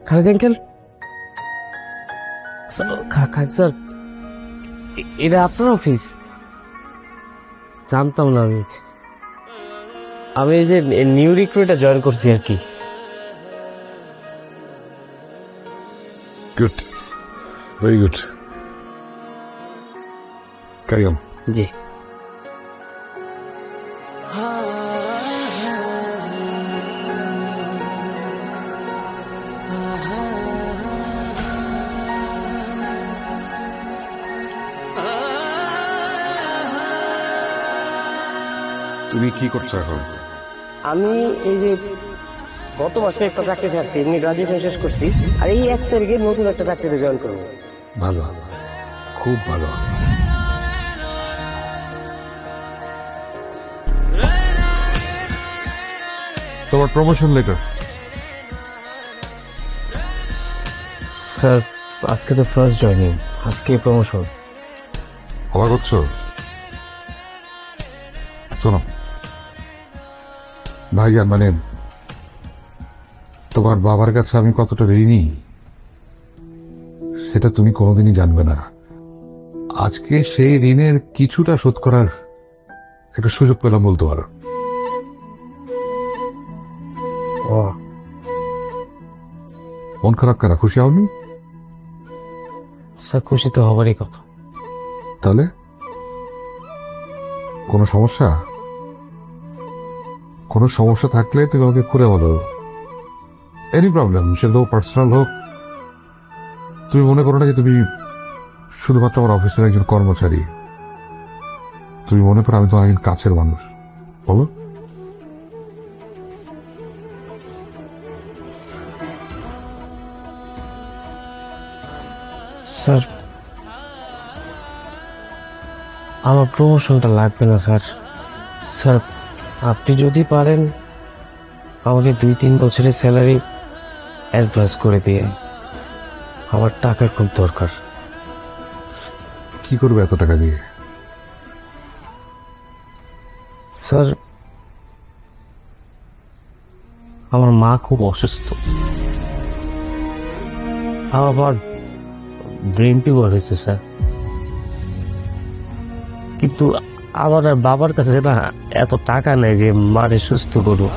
Khaled uncle, sir এটা আপনার office? জানতাম না আমি। আমি এই যে নিউ রিক্রুটে জয়েন করছি আর কি। Good, very good. Carry on. জি। তুমি কি করছো এখন? আমি এই যে গত মাসে একটা চাকরি ছাড়ছি, এমনি গ্রাজুয়েশন শেষ করছি, আর এই 1 তারিখে নতুন একটা চাকরিতে জয়েন করবো। ভালো, খুব ভালো। তোমার প্রমোশন লেটার। স্যার আজকে তো ফার্স্ট জয়েনিং, আজকে প্রমোশন। অবাক হচ্ছ? শোনো ভাইজান, মানে তোমার বাবার কাছে আমি কতটা ঋণী সেটা তুমি কোনোদিনই জানবে না। আজকে সেই ঋণের কিছুটা শোধ করার একটা সুযোগ পেলাম বলতে পারো। ও মন খারাপ কেন? খুশি হওনি? স্যার খুশি তো হবারই কথা। তাহলে কোনো সমস্যা? কোনো সমস্যা থাকলে তুমি আমাকে খুলে বলো। এনি প্রবলেম, সেটা পার্সোনাল হোক। তুমি মনে করো না যে তুমি শুধুমাত্র আমার অফিসের একজন কর্মচারী। তুমি মনে করো আমি তোমার একজন কাছের মানুষ। বলো। স্যার আমার প্রমোশনটা লাগবে না স্যার। স্যার আপনি যদি পারেন আমাকে 2-3 বছরের স্যালারি অ্যাডভান্স করে দিয়ে, আমার টাকার খুব দরকার। কি করবে এত টাকা দিয়ে? স্যার আমার মা খুব অসুস্থ, আমার ব্রেন টিউমার হয়েছে স্যার, কিন্তু আমার আর বাবার কাছে না এত টাকা নেই যে মারে সুস্থ করুক।